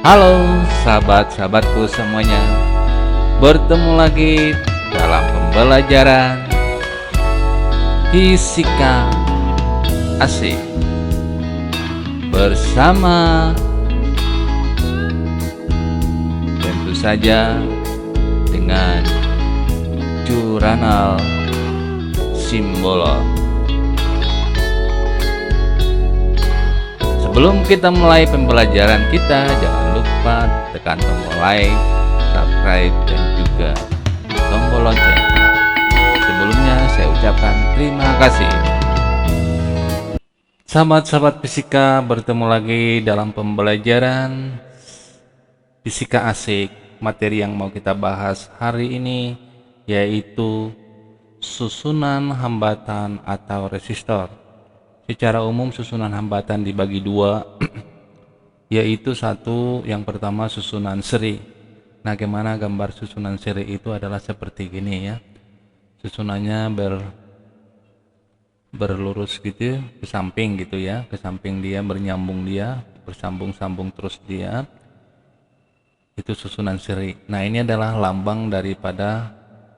Halo sahabat-sahabatku semuanya, bertemu lagi dalam pembelajaran fisika asik bersama tentu saja dengan Jurnal Simbolon. Sebelum kita mulai pembelajaran kita, jangan lupa tekan tombol like, subscribe, dan juga tombol lonceng. Sebelumnya saya ucapkan terima kasih. Sahabat-sahabat fisika, bertemu lagi dalam pembelajaran fisika asik. Materi yang mau kita bahas hari ini yaitu susunan hambatan atau resistor. Secara umum susunan hambatan dibagi dua, yaitu satu, yang pertama susunan seri. Nah, gimana gambar susunan seri itu adalah seperti gini ya. Susunannya berlurus gitu, ke samping gitu ya, ke samping dia, bernyambung dia, bersambung-sambung terus dia. Itu susunan seri. Nah, ini adalah lambang daripada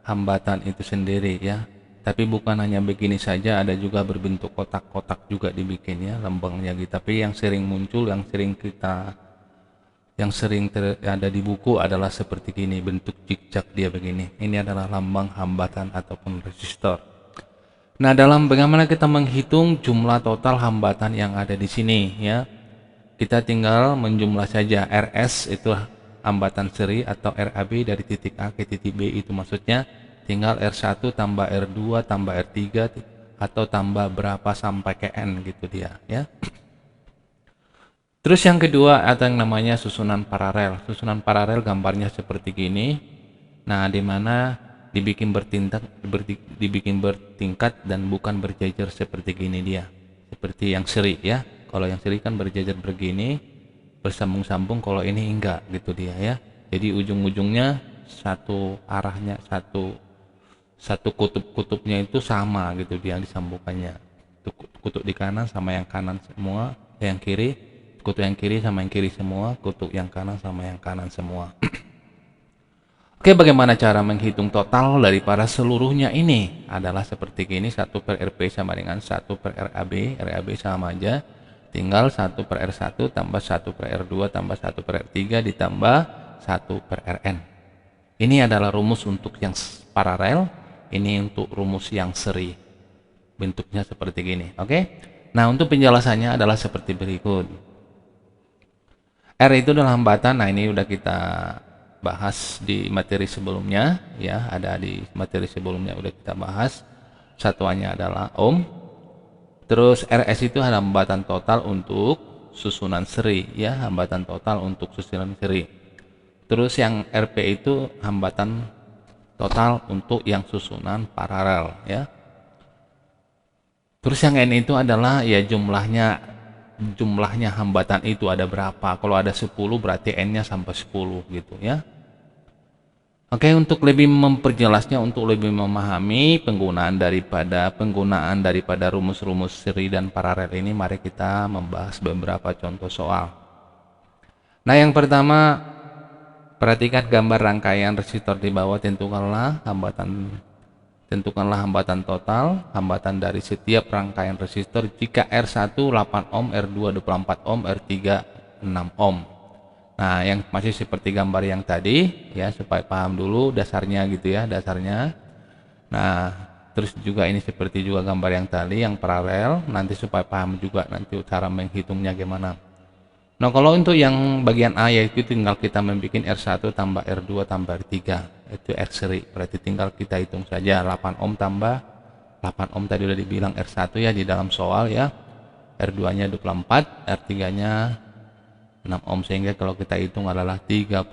hambatan itu sendiri ya. Tapi bukan hanya begini saja, ada juga berbentuk kotak-kotak juga dibikin ya lambangnya gitu. Tapi yang sering muncul, yang sering ada di buku adalah seperti gini, bentuk zigzag dia begini. Ini adalah lambang hambatan ataupun resistor. Nah, dalam bagaimana kita menghitung jumlah total hambatan yang ada di sini ya, kita tinggal menjumlah saja. RS itu hambatan seri atau RAB dari titik A ke titik B, itu maksudnya tinggal R1 tambah R2 tambah R3 atau tambah berapa sampai ke N gitu dia ya. Terus yang kedua ada yang namanya susunan paralel. Susunan paralel gambarnya seperti gini. Nah, dimana dibikin bertingkat dan bukan berjajar seperti gini dia. Seperti yang seri ya. Kalau yang seri kan berjajar begini, bersambung-sambung, kalau ini enggak gitu dia ya. Jadi ujung-ujungnya satu arahnya, satu kutub-kutubnya itu sama gitu dia disambungkannya. Kutub di kanan sama yang kanan semua, yang kiri, kutub yang kiri sama yang kiri semua, kutub yang kanan sama yang kanan semua. Oke, bagaimana cara menghitung total daripada seluruhnya ini? Adalah seperti ini, 1 per RP sama dengan 1 per RAB. RAB sama aja, tinggal 1 per R1 tambah 1 per R2 tambah 1 per R3 ditambah 1 per Rn. Ini adalah rumus untuk yang paralel, ini untuk rumus yang seri. Bentuknya seperti gini, oke? Nah, untuk penjelasannya adalah seperti berikut. R itu adalah hambatan. Nah, ini udah kita bahas di materi sebelumnya ya, ada di materi sebelumnya udah kita bahas. Satuannya adalah ohm. Terus RS itu hambatan total untuk susunan seri ya, hambatan total untuk susunan seri. Terus yang RP itu hambatan total untuk yang susunan paralel ya. Terus yang N itu adalah ya jumlahnya hambatan itu ada berapa. Kalau ada 10 berarti N-nya sampai 10 gitu ya. Oke, untuk lebih memperjelasnya, untuk lebih memahami penggunaan daripada rumus-rumus seri dan paralel ini, mari kita membahas beberapa contoh soal. Nah, yang pertama, perhatikan gambar rangkaian resistor di bawah. Tentukanlah hambatan total, hambatan dari setiap rangkaian resistor jika R1 8 ohm, R2 24 ohm, R3 6 ohm. Nah, yang masih seperti gambar yang tadi ya, supaya paham dulu dasarnya gitu ya, dasarnya. Nah, terus juga ini seperti juga gambar yang tadi yang paralel, nanti supaya paham juga nanti cara menghitungnya gimana. Nah, kalau untuk yang bagian A yaitu tinggal kita membuat R1 tambah R2 tambah R3, itu R seri. Berarti tinggal kita hitung saja 8 ohm tambah 8 ohm tadi udah dibilang R1 ya di dalam soal ya. R2-nya 24, R3-nya 6 ohm, sehingga kalau kita hitung adalah 36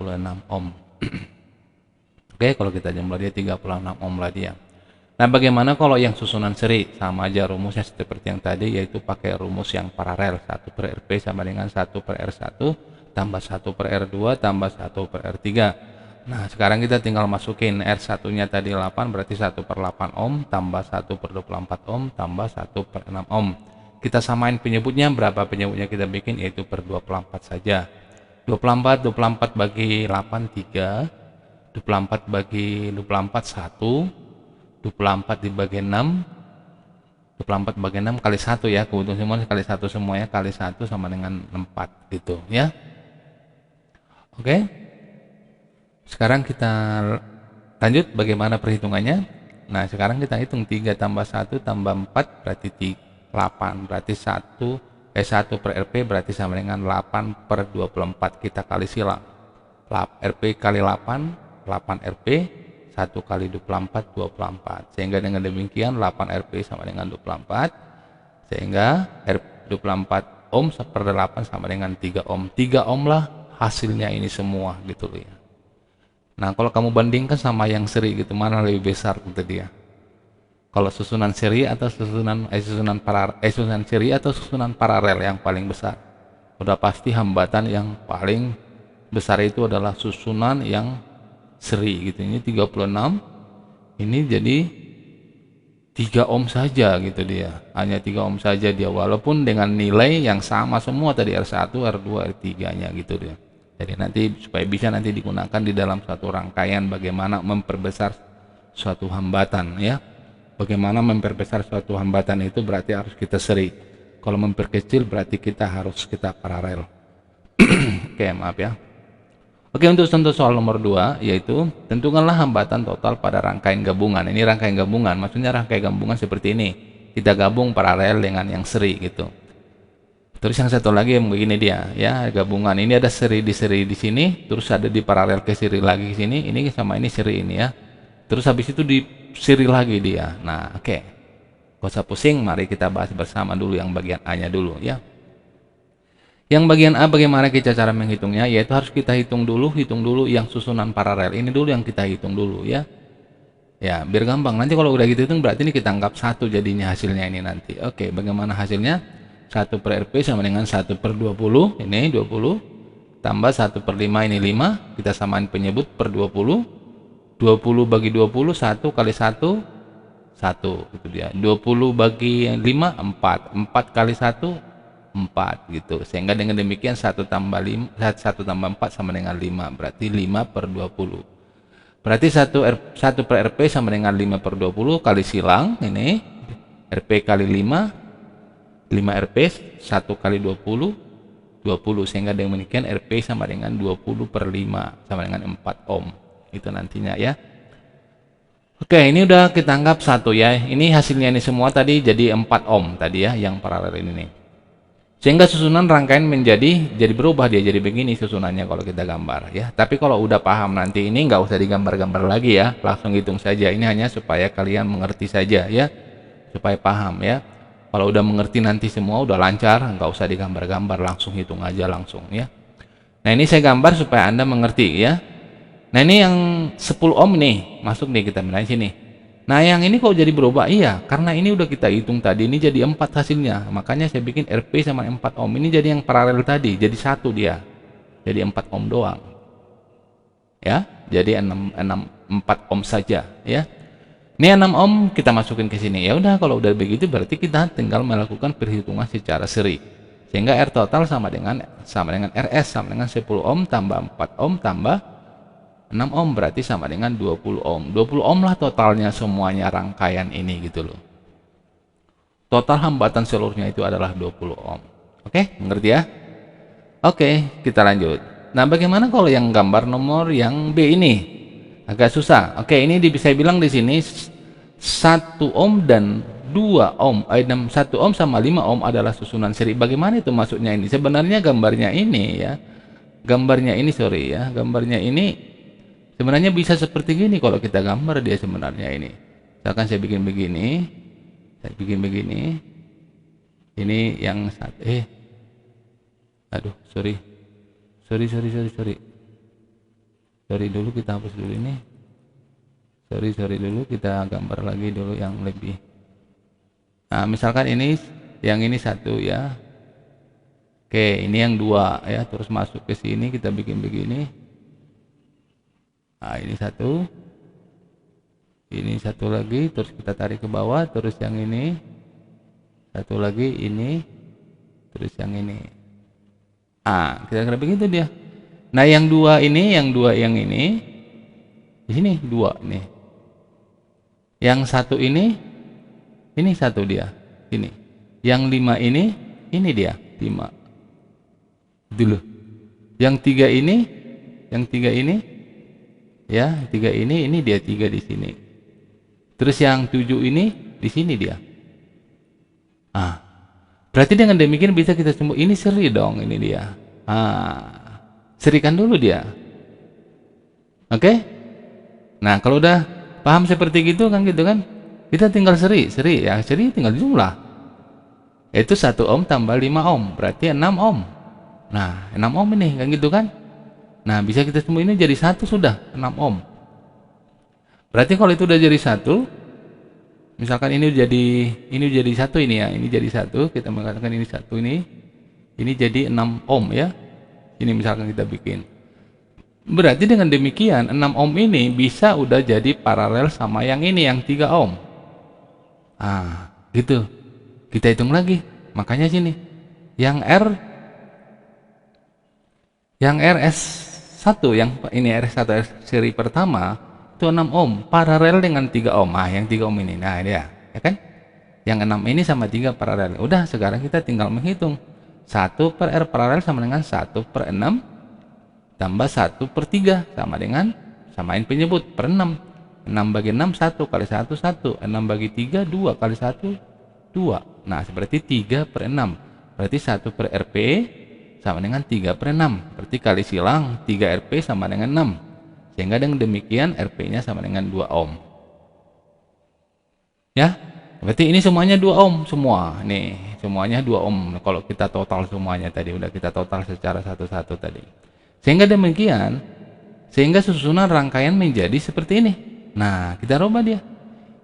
ohm. Oke, kalau kita jumlah dia 36 ohm lah dia. Nah, bagaimana kalau yang susunan seri? Sama aja rumusnya seperti yang tadi, yaitu pakai rumus yang paralel. 1 per RP sama dengan 1 per R1 tambah 1 per R2 tambah 1 per R3. Nah, sekarang kita tinggal masukin R1-nya tadi 8, berarti 1 per 8 ohm tambah 1 per 24 ohm tambah 1 per 6 ohm. Kita samain penyebutnya, berapa penyebutnya kita bikin, yaitu per 24 saja. 24 bagi 8 3, 24 bagi 24 1, 24 dibagi 6, 24 bagi 6 kali 1 ya, kebetulan semua kali 1 semuanya, kali 1 sama dengan 4 gitu ya. Oke. Sekarang kita lanjut bagaimana perhitungannya. Nah, sekarang kita hitung 3 tambah 1 tambah 4 berarti 8. Berarti 1 per RP berarti sama dengan 8 per 24. Kita kali silang. RP kali 8, 8 RP, 1 kali 24, 24. Sehingga dengan demikian 8 RP sama dengan 24. Sehingga 24 ohm per 8 sama dengan 3 ohm. 3 ohm lah hasilnya ini semua gitu loh ya. Nah, kalau kamu bandingkan sama yang seri gitu, mana lebih besar gitu dia? Kalau susunan seri atau susunan seri atau susunan paralel yang paling besar? Udah pasti hambatan yang paling besar itu adalah susunan yang seri gitu. Ini 36, ini jadi 3 ohm saja gitu dia. Hanya 3 ohm saja dia, walaupun dengan nilai yang sama semua tadi R1, R2, R3-nya gitu dia. Jadi nanti supaya bisa nanti digunakan di dalam suatu rangkaian bagaimana memperbesar suatu hambatan ya. Bagaimana memperbesar suatu hambatan itu berarti harus kita seri. Kalau memperkecil berarti kita harus paralel. Oke, maaf ya. Oke, untuk contoh soal nomor 2 yaitu tentukanlah hambatan total pada rangkaian gabungan. Ini rangkaian gabungan, maksudnya rangkaian gabungan seperti ini. Kita gabung paralel dengan yang seri gitu. Terus yang satu lagi yang begini dia, ya gabungan ini ada seri di sini, terus ada di paralel ke seri lagi ke sini, ini sama ini seri ini ya. Terus habis itu di seri lagi dia. Nah, oke. Gak usah pusing, mari kita bahas bersama dulu yang bagian A-nya dulu ya. Yang bagian A bagaimana kita cara menghitungnya, yaitu harus kita hitung dulu yang susunan paralel. Ini dulu yang kita hitung dulu ya. Ya, biar gampang. Nanti kalau udah gitu hitung berarti ini kita anggap 1 jadinya hasilnya ini nanti. Oke, bagaimana hasilnya? 1 per RP sama dengan 1 per 20, ini 20, tambah 1 per 5, ini 5, kita samain penyebut per 20, 20 bagi 20, 1 kali 1, 1, itu dia, 20 bagi 5, 4, 4 kali 1, 4, gitu, sehingga dengan demikian 1 tambah 4 sama dengan 5, berarti 5 per 20, berarti 1 per RP sama dengan 5 per 20, kali silang, ini, RP kali 5 RP 1 kali 20 sehingga dengan demikian RP sama dengan 20 per 5 sama dengan 4 ohm itu nantinya ya. Oke, ini udah kita anggap 1 ya, ini hasilnya ini semua tadi jadi 4 ohm tadi ya yang paralel ini nih. Sehingga susunan rangkaian jadi berubah, dia jadi begini susunannya kalau kita gambar ya. Tapi kalau udah paham nanti ini nggak usah digambar-gambar lagi ya, langsung hitung saja. Ini hanya supaya kalian mengerti saja ya, supaya paham ya. Kalau udah mengerti nanti semua udah lancar, nggak usah digambar-gambar, langsung hitung aja langsung ya. Nah, ini saya gambar supaya Anda mengerti ya. Nah, ini yang 10 ohm nih, masuk nih kita mulai sini. Nah, yang ini kok jadi berubah? Iya, karena ini udah kita hitung tadi, ini jadi 4 hasilnya. Makanya saya bikin RP sama 4 ohm. Ini jadi yang paralel tadi, jadi 1 dia. Jadi 4 ohm doang. Ya, jadi 4 ohm saja ya. Ini 6 ohm kita masukin ke sini. Ya udah, kalau udah begitu berarti kita tinggal melakukan perhitungan secara seri. Sehingga R total sama dengan RS sama dengan 10 ohm tambah 4 ohm tambah 6 ohm berarti sama dengan 20 ohm. 20 ohm lah totalnya semuanya rangkaian ini gitu loh. Total hambatan seluruhnya itu adalah 20 ohm. Oke, mengerti ya? Oke, kita lanjut. Nah, bagaimana kalau yang gambar nomor yang B ini? Agak susah. Oke, ini bisa bilang di sini 1 ohm dan 2 ohm. 1 ohm sama 5 ohm adalah susunan seri. Bagaimana itu maksudnya ini? Sebenarnya gambarnya ini ya. Gambarnya ini ya. Gambarnya ini sebenarnya bisa seperti gini kalau kita gambar dia sebenarnya ini. Misalkan saya bikin begini. Saya bikin begini. Ini yang aduh, sorry. Sorry dulu, kita hapus dulu ini. Sorry dulu, kita gambar lagi dulu yang lebih. Nah, misalkan ini yang ini 1 ya. Oke, ini yang 2 ya, terus masuk ke sini kita bikin begini. Nah, ini 1. Ini 1 lagi, terus kita tarik ke bawah, terus yang ini 1 lagi ini, terus yang ini. Ah, kira-kira begitu dia. Nah, yang dua ini, yang ini di sini dua nih. Yang satu ini satu dia, ini. Yang 5 ini dia 5. Dulu. Yang 3 ini, ya, 3 ini dia 3 di sini. Terus yang 7 ini di sini dia. Ah, berarti dengan demikian bisa kita sembuh. Ini seri dong, ini dia. Serikan dulu dia. Oke? Nah, kalau udah paham seperti gitu kan, kita tinggal seri ya, seri tinggal jumlah. Itu 1 ohm tambah 5 ohm, berarti 6 ohm. Nah, 6 ohm ini kan gitu kan? Nah, bisa kita sembuh, ini jadi 1 sudah 6 ohm. Berarti kalau itu udah jadi 1, misalkan ini jadi 1 ini ya, ini jadi 1, kita mengatakan ini 1 ini jadi 6 ohm ya. Ini misalkan kita bikin. Berarti dengan demikian 6 ohm ini bisa udah jadi paralel sama yang ini yang 3 ohm. Gitu. Kita hitung lagi. Makanya sini. Yang RS1, yang ini RS1 seri pertama itu 6 ohm paralel dengan 3 ohm. Yang 3 ohm ini. Nah, dia, ya kan? Yang 6 ini sama 3 paralel. Udah, sekarang kita tinggal menghitung. 1 per R paralel sama dengan 1 per 6 tambah 1 per 3 sama dengan, samain penyebut, per 6. 6 bagi 6 1 kali 1 1. 6 bagi 3 2 kali 1 2. Nah, seperti 3 per 6. Berarti 1 per RP sama dengan 3 per 6. Berarti kali silang 3 RP sama dengan 6. Sehingga dengan demikian RP-nya sama dengan 2 ohm. Ya, berarti ini semuanya 2 ohm semua. Nih, semuanya 2 ohm. Kalau kita total semuanya tadi, udah kita total secara satu-satu tadi. Sehingga demikian, sehingga susunan rangkaian menjadi seperti ini. Nah, kita rubah dia.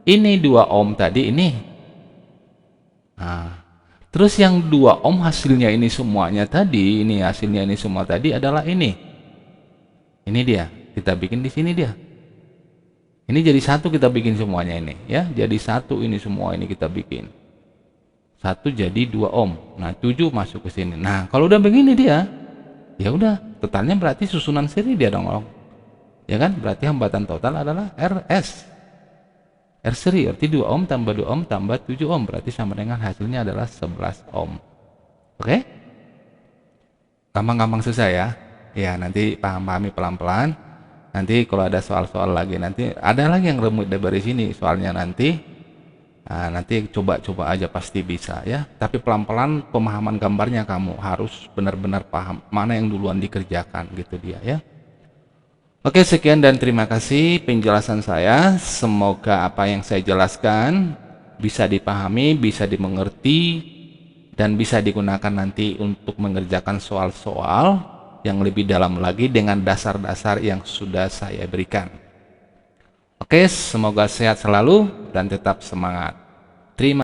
Ini 2 ohm tadi ini. Nah, terus yang 2 ohm hasilnya ini semuanya tadi, ini hasilnya ini semua tadi adalah ini. Ini dia, kita bikin di sini dia. Ini jadi 1 kita bikin semuanya ini, ya. Jadi 1 ini semua ini kita bikin. 1 jadi 2 ohm. Nah, 7 masuk ke sini. Nah, kalau udah begini dia, ya udah, totalnya berarti susunan seri dia dong. Ya kan? Berarti hambatan total adalah RS. R seri berarti 2 ohm tambah 2 ohm tambah 7 ohm, berarti sama dengan hasilnya adalah 11 ohm. Oke? Gampang-gampang susah ya. Ya, nanti pahami pelan-pelan. Nanti kalau ada soal-soal lagi, nanti ada lagi yang rumit dari sini soalnya nanti. Nah, nanti coba-coba aja pasti bisa ya. Tapi pelan-pelan pemahaman gambarnya kamu harus benar-benar paham mana yang duluan dikerjakan gitu dia ya. Oke, sekian dan terima kasih penjelasan saya. Semoga apa yang saya jelaskan bisa dipahami, bisa dimengerti, dan bisa digunakan nanti untuk mengerjakan soal-soal yang lebih dalam lagi dengan dasar-dasar yang sudah saya berikan. Oke, semoga sehat selalu dan tetap semangat. Terima